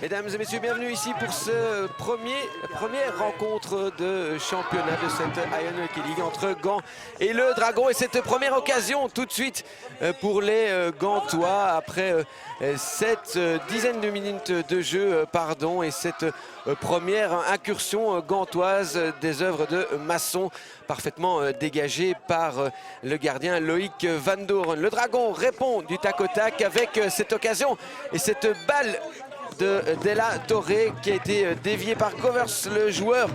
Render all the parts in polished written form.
Mesdames et messieurs, bienvenue ici pour ce première rencontre de championnat de cette Iron Hockey League entre Gand et le Dragon. Et cette première occasion tout de suite pour les Gantois après cette dizaine de minutes de jeu et cette première incursion gantoise des œuvres de Masson parfaitement dégagée par le gardien Loïc Van Doren. Le Dragon répond du tac au tac avec cette occasion et cette balle de Della Torre qui a été dévié par Covers, le joueur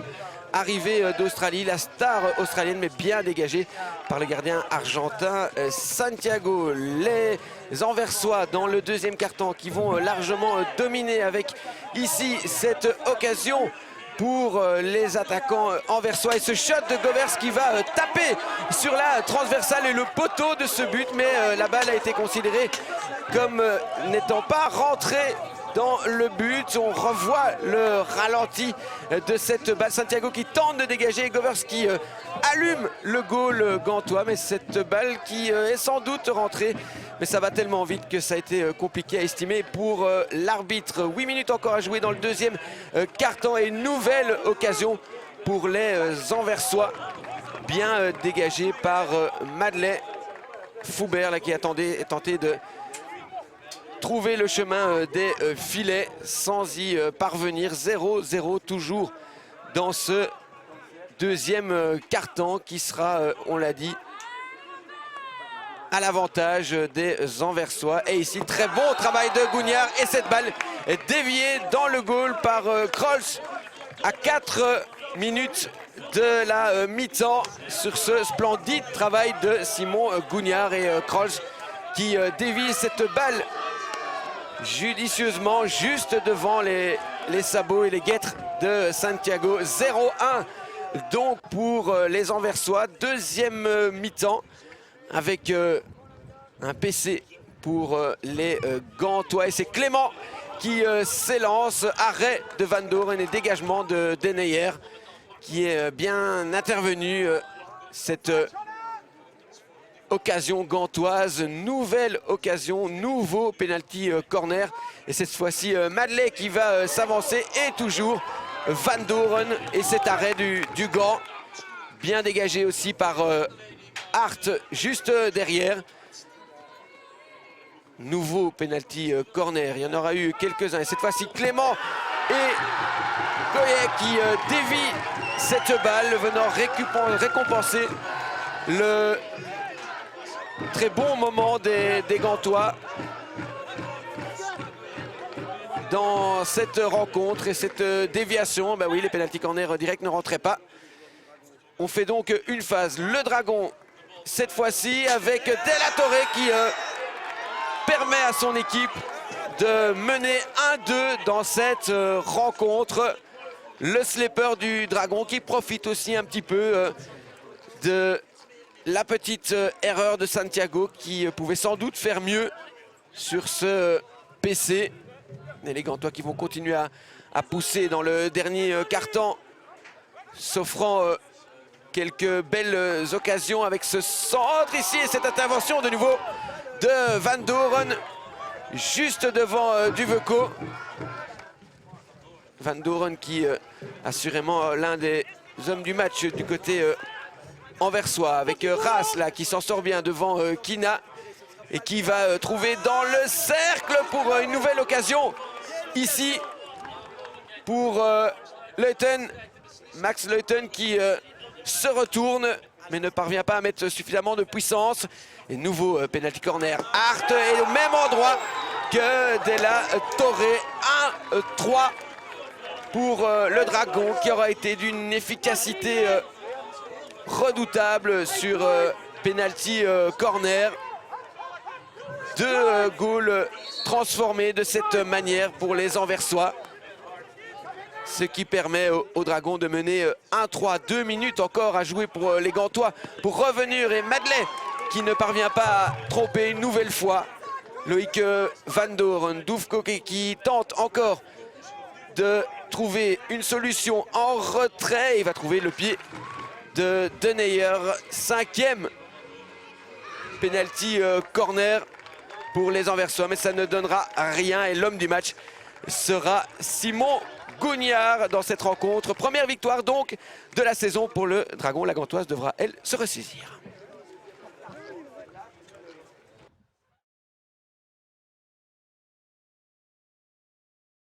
arrivé d'Australie, la star australienne, mais bien dégagée par le gardien argentin Santiago. Les Anversois dans le deuxième quart-temps qui vont largement dominer avec ici cette occasion pour les attaquants anversois et ce shot de Govers qui va taper sur la transversale et le poteau de ce but, mais la balle a été considérée comme n'étant pas rentrée dans le but. On revoit le ralenti de cette balle. Santiago qui tente de dégager, Govers qui allume le goal gantois, mais cette balle qui est sans doute rentrée. Mais ça va tellement vite que ça a été compliqué à estimer pour l'arbitre. 8 minutes encore à jouer dans le deuxième quart-temps et une nouvelle occasion pour les Anversois. Bien dégagé par Madeleine Foubert là, qui a tenté de trouver le chemin des filets sans y parvenir. 0-0 toujours dans ce deuxième quart-temps qui sera, on l'a dit, à l'avantage des Anversois. Et ici, très bon travail de Gougnard et cette balle est déviée dans le goal par Krolls à 4 minutes de la mi-temps sur ce splendide travail de Simon Gougnard et Krolls qui dévie cette balle judicieusement juste devant les sabots et les guêtres de Santiago. 0-1 donc pour les Anversois. Deuxième mi-temps avec un PC pour les Gantois. Et c'est Clément qui s'élance. Arrêt de Van Doren et dégagement de Deneyer qui est bien intervenu. Cette occasion gantoise, nouvelle occasion, nouveau penalty corner. Et cette fois-ci, Madeleine qui va s'avancer et toujours Van Doren et cet arrêt du Gand. Bien dégagé aussi par Hart juste derrière. Nouveau penalty corner, il y en aura eu quelques-uns. Et cette fois-ci, Clément et Goyet qui dévient cette balle, venant récompenser le très bon moment des Gantois dans cette rencontre et cette déviation. Bah oui, les penalty corner directs ne rentraient pas. On fait donc une phase. Le Dragon, cette fois-ci, avec Della Torre qui permet à son équipe de mener 1-2 dans cette rencontre. Le slipper du Dragon qui profite aussi un petit peu de la petite erreur de Santiago qui pouvait sans doute faire mieux sur ce PC. Et les Gantois qui vont continuer à pousser dans le dernier quart-temps, s'offrant quelques belles occasions avec ce centre ici et cette intervention de nouveau de Van Doren juste devant Duveco. Van Doren qui assurément l'un des hommes du match du côté anversois, avec Ras là qui s'en sort bien devant Kina et qui va trouver dans le cercle pour une nouvelle occasion ici pour Leuten. Max Leuten qui se retourne mais ne parvient pas à mettre suffisamment de puissance. Et nouveau penalty corner. Hart est au même endroit que Della Torre. 1-3 pour le Dragon qui aura été d'une efficacité redoutable sur penalty corner. Deux goals transformés de cette manière pour les Anversois. Ce qui permet au Dragon de mener 1-3. 2 minutes encore à jouer pour les Gantois pour revenir. Et Madeleine qui ne parvient pas à tromper une nouvelle fois Loïc Van Doren. Duvko qui tente encore de trouver une solution en retrait. Il va trouver le pied de Deneyer. 5e penalty corner pour les Anversois, mais ça ne donnera rien. Et l'homme du match sera Simon Gougnard dans cette rencontre. Première victoire donc de la saison pour le Dragon. La Gantoise devra, elle, se ressaisir.